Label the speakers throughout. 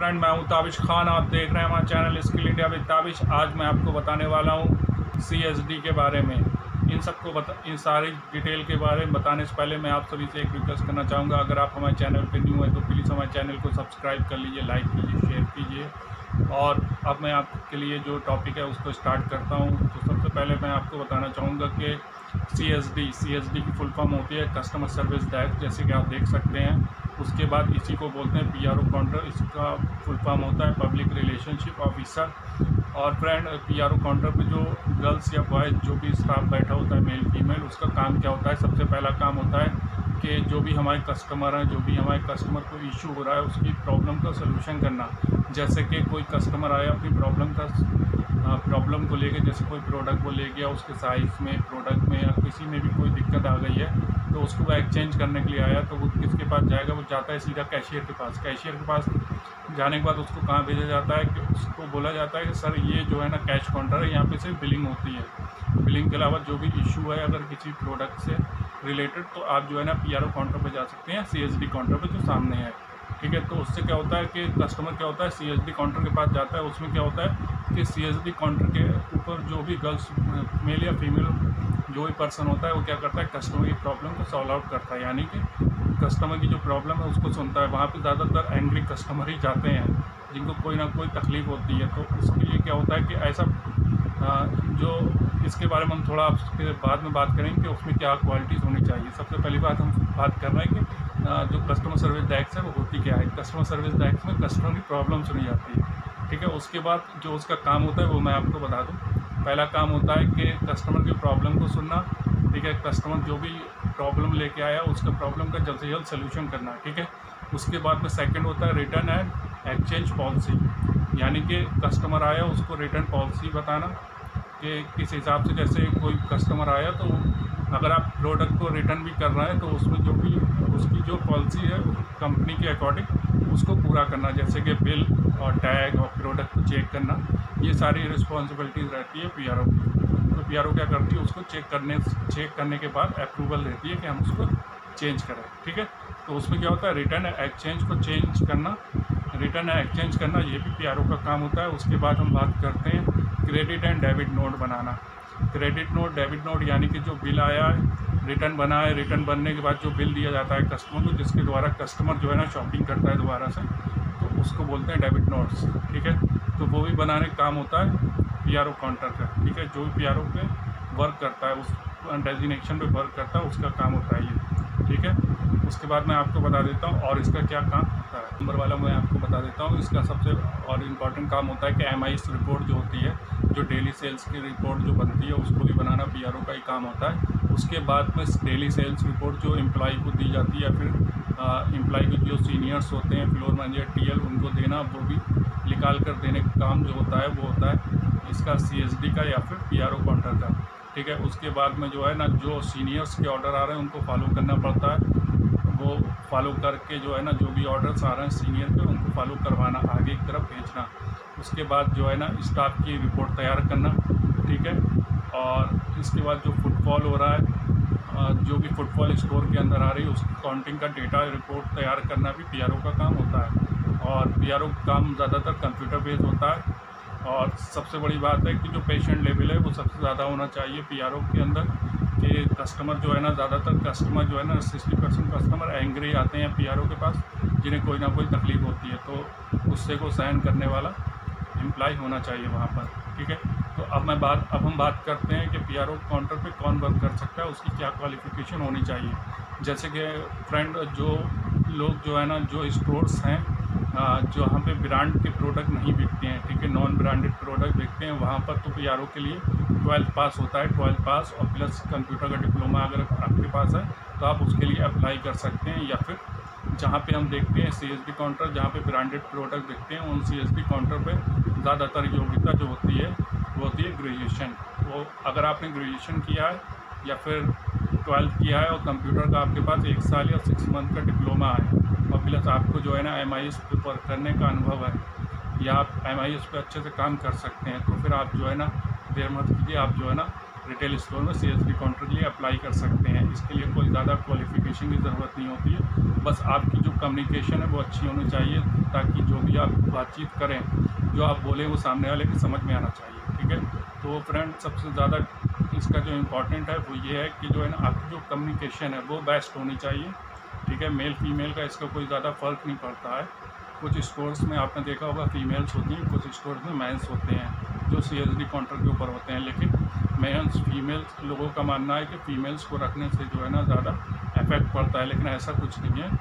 Speaker 1: Friend, मैं हूं ताबिश खान। आप देख रहे हैं हमारा channel skill India with Tabish. आज मैं आपको बताने वाला हूं CSD के बारे में। इन सारी डिटेल के बारे में बताने से पहले मैं आप सभी से एक रिक्वेस्ट करना चाहूँगा, अगर आप हमारे चैनल पर न्यू हैं तो प्लीज़ हमारे चैनल को सब्सक्राइब कर लीजिए, लाइक कीजिए, शेयर कीजिए। और अब मैं आपके लिए जो टॉपिक है उसको स्टार्ट करता हूँ। तो सबसे पहले मैं आपको बताना चाहूँगा कि CSD की फुल फॉर्म होती है कस्टमर सर्विस डेस्क, जैसे कि आप देख सकते हैं। उसके बाद इसी को बोलते हैं PRO काउंटर। इसका फुल फॉर्म होता है पब्लिक रिलेशनशिप ऑफिसर। और फ्रेंड, PRO काउंटर पे जो गर्ल्स या बॉयज़ जो भी स्टाफ बैठा होता है, मेल फीमेल, उसका काम क्या होता है? सबसे पहला काम होता है कि जो भी हमारे कस्टमर हैं, जो भी हमारे कस्टमर को इशू हो रहा है उसकी प्रॉब्लम का सलूशन करना। जैसे कि कोई कस्टमर आया अपनी प्रॉब्लम को लेके, जैसे कोई प्रोडक्ट वो ले गया, उसके साइज़ में, प्रोडक्ट में या किसी में भी कोई दिक्कत आ गई है तो उसको वो एक्सचेंज करने के लिए आया, तो वो किसके पास जाएगा? वो जाता है सीधा कैशियर के पास। कैशियर के पास जाने के बाद उसको कहाँ भेजा जाता है कि उसको बोला जाता है कि सर ये जो है ना कैश काउंटर है, यहाँ पे सिर्फ बिलिंग होती है। बिलिंग के अलावा जो भी इशू है अगर किसी प्रोडक्ट से रिलेटेड, तो आप जो है ना PRO काउंटर पर जा सकते हैं, CSD काउंटर पर जो सामने है। ठीक है, तो उससे क्या होता है कि कस्टमर क्या होता है, CSD काउंटर के पास जाता है। उसमें क्या होता है कि CSD काउंटर के ऊपर जो भी गर्ल्स, मेल या फीमेल जो भी पर्सन होता है, वो क्या करता है, कस्टमर की प्रॉब्लम को सॉल्व आउट करता है। यानी कि कस्टमर की जो प्रॉब्लम है उसको सुनता है। वहाँ पे ज़्यादातर एंग्री कस्टमर ही जाते हैं, जिनको कोई ना कोई तकलीफ़ होती है। तो उसके लिए क्या होता है कि ऐसा जो इसके बारे में हम थोड़ा आपके बाद में बात करेंगे कि उसमें क्या क्वालिटीज़ होनी चाहिए। सबसे पहली बात हम बात कर रहे हैं कि जो कस्टमर सर्विस डेस्क है वो होती क्या है। कस्टमर सर्विस डेस्क में कस्टमर की प्रॉब्लम सुनी जाती है। ठीक है, उसके बाद जो उसका काम होता है वो मैं आपको बता दूं। पहला काम होता है कि कस्टमर की प्रॉब्लम को सुनना। ठीक है, कस्टमर जो भी प्रॉब्लम लेके आया उसका प्रॉब्लम का जल्द से जल्द सोल्यूशन करना। ठीक है, उसके बाद में सेकंड होता है रिटर्न एंड एक्सचेंज पॉलिसी। यानी कि कस्टमर आया उसको रिटर्न पॉलिसी बताना कि किस हिसाब से, जैसे कोई कस्टमर आया तो अगर आप प्रोडक्ट को रिटर्न भी कर रहे हैं तो उसमें जो भी उसकी जो पॉलिसी है कंपनी के अकॉर्डिंग उसको पूरा करना, जैसे कि बिल और टैग और प्रोडक्ट को चेक करना। ये सारी रिस्पॉन्सिबिलिटीज़ रहती है PRO की। तो PRO क्या करती है, उसको चेक करने के बाद अप्रूवल देती है कि हम उसको चेंज करें। ठीक है, तो उसमें क्या होता है, रिटर्न एक्सचेंज को चेंज करना, रिटर्न एक्सचेंज करना, ये भी PRO का काम होता है। उसके बाद हम बात करते हैं credit and debit note banana. Credit note, debit note, यानी कि जो बिल आया है, रिटर्न बना है, रिटर्न बनने के बाद जो बिल दिया जाता है कस्टमर को, जिसके द्वारा कस्टमर जो है ना शॉपिंग करता है दोबारा से, तो उसको बोलते हैं डेबिट नोट्स। ठीक है, तो वो भी बनाने का काम होता है PRO काउंटर का। ठीक है, जो भी PRO पे वर्क करता है, उस डेजिग्नेशन पे वर्क करता है, उसका काम होता है ये। ठीक है, उसके बाद मैं आपको बता देता हूँ और इसका क्या काम होता है। नंबर वाला मैं आपको बता देता हूँ। इसका सबसे और इम्पॉर्टेंट काम होता है कि MIS रिपोर्ट जो होती है, जो डेली सेल्स की रिपोर्ट जो बनती है, उसको भी बनाना PRO का ही काम होता है। उसके बाद में डेली सेल्स रिपोर्ट जो एम्प्लॉय को दी जाती है, या फिर एम्प्लॉय के जो सीनियर्स होते हैं, फ्लोर मैनेजर, TL, उनको देना, वो भी निकाल कर देने का काम जो होता है वो होता है इसका CSD का या फिर PRO काउंटर का। ठीक है, उसके बाद में जो है ना, जो सीनियर्स के ऑर्डर आ रहे हैं उनको फॉलो करना पड़ता है। वो फॉलो करके जो है ना, जो भी ऑर्डर्स आ रहे हैं सीनियर पे, उनको फॉलो करवाना, आगे की तरफ भेजना। उसके बाद जो है ना, स्टाफ की रिपोर्ट तैयार करना। ठीक है, और इसके बाद जो फुटफॉल हो रहा है, जो भी फुटफॉल स्टोर के अंदर आ रही है, उसकी काउंटिंग का डेटा रिपोर्ट तैयार करना भी PRO का काम होता है। और PRO का काम ज़्यादातर कंप्यूटर बेस्ड होता है। और सबसे बड़ी बात है कि जो पेशेंट लेवल है वो सबसे ज़्यादा होना चाहिए PRO के अंदर, कि कस्टमर जो है ना, ज़्यादातर कस्टमर जो है ना, 60% कस्टमर एंग्री आते हैं PRO के पास, जिन्हें कोई ना कोई तकलीफ़ होती है। तो गुस्से को सहन करने वाला एम्प्लॉय होना चाहिए वहाँ पर। ठीक है, तो अब हम बात करते हैं कि PRO काउंटर पे कौन वर्क कर सकता है, उसकी क्या क्वालिफ़िकेशन होनी चाहिए। जैसे कि फ्रेंड, जो लोग जो है ना, जो स्टोर्स हैं जो यहाँ पे ब्रांड के प्रोडक्ट नहीं बिकते हैं, ठीक है, नॉन ब्रांडेड प्रोडक्ट बिकते हैं, वहाँ पर तो PRO के लिए 12th पास होता है। 12th पास और प्लस कंप्यूटर का डिप्लोमा अगर आपके पास है तो आप उसके लिए अप्लाई कर सकते हैं। या फिर जहाँ पे हम देखते हैं CSD काउंटर, जहाँ पे ब्रांडेड प्रोडक्ट बिकते हैं, उन CSD काउंटर पे ज़्यादातर योग्यता जो होती है वो होती है ग्रेजुएशन। तो अगर आपने ग्रेजुएशन किया है या फिर 12th किया है और कंप्यूटर का आपके पास 1 साल या 6 मंथ का डिप्लोमा है, और प्लस आपको जो है ना MIS पे वर्क करने का अनुभव है, या आप MIS पे अच्छे से काम कर सकते हैं, तो फिर आप जो है ना, देर मत कीजिए, आप जो है ना रिटेल स्टोर में CSD काउंटर के लिए अप्लाई कर सकते हैं। इसके लिए कोई ज़्यादा क्वालिफिकेशन की ज़रूरत नहीं होती है, बस आपकी जो कम्युनिकेशन है वो अच्छी होनी चाहिए, ताकि जो भी आप बातचीत करें, जो आप बोलें वो सामने वाले की समझ में आना चाहिए। ठीक है, तो फ्रेंड सबसे ज़्यादा इसका जो इम्पोर्टेंट है वो ये है कि जो है ना, आपकी जो कम्युनिकेशन है वो बेस्ट होनी चाहिए। ठीक है, मेल फीमेल का इसका कोई ज़्यादा फ़र्क नहीं पड़ता है। कुछ स्टोर्स में आपने देखा होगा फीमेल्स होती हैं, कुछ स्टोर्स में मेंस होते हैं जो CSD काउंटर के ऊपर होते हैं, लेकिन मेंस फीमेल्स लोगों का मानना है कि फ़ीमेल्स को रखने से जो है ना ज़्यादा इफेक्ट पड़ता है, लेकिन ऐसा कुछ नहीं है।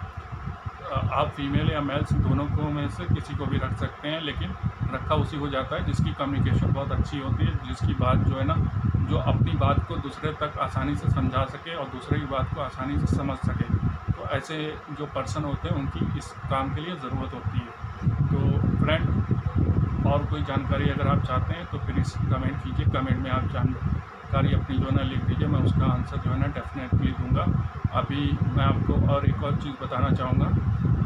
Speaker 1: आप फीमेल या मेल्स दोनों को में से किसी को भी रख सकते हैं, लेकिन रखा उसी को जाता है जिसकी कम्युनिकेशन बहुत अच्छी होती है, जिसकी बात जो है ना, जो अपनी बात को दूसरे तक आसानी से समझा सके और दूसरे की बात को आसानी से समझ सके। तो ऐसे जो पर्सन होते हैं उनकी इस काम के लिए ज़रूरत होती है। तो फ्रेंड, और कोई जानकारी अगर आप चाहते हैं तो प्लीज़ कमेंट कीजिए, कमेंट में आप जानकारी अपनी जो है ना लिख दीजिए, मैं उसका आंसर जो है ना डेफिनेटली दूंगा। अभी मैं आपको और एक और चीज़ बताना चाहूँगा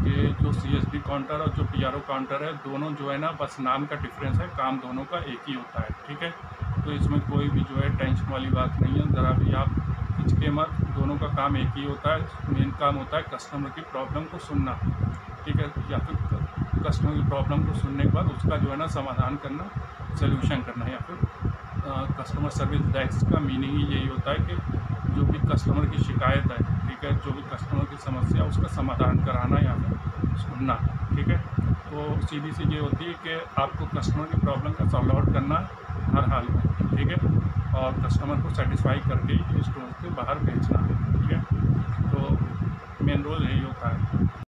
Speaker 1: कि जो CSD काउंटर और जो PRO काउंटर है, दोनों जो है ना बस नाम का डिफरेंस है, काम दोनों का एक ही होता है। ठीक है, तो इसमें कोई भी जो है टेंशन वाली बात नहीं है, ज़रा भी आप हिचके मत, दोनों का काम एक ही होता है। मेन काम होता है कस्टमर की प्रॉब्लम को सुनना। ठीक है, या फिर कस्टमर की प्रॉब्लम को सुनने के बाद उसका जो है ना समाधान करना, सल्यूशन करना, या फिर कस्टमर सर्विस डेस्क का मीनिंग ही यही होता है कि जो भी कस्टमर की शिकायत है, ठीक है, जो भी कस्टमर की समस्या उसका समाधान कराना या फिर सुनना। ठीक है, तो सीधी सी ये होती है कि आपको कस्टमर की प्रॉब्लम का सॉल्व आउट करना है हर हाल में। ठीक है, और कस्टमर को सेटिस्फाई करके ही स्टोर से बाहर भेजना है। ठीक है, तो मेन रोल यही होता है।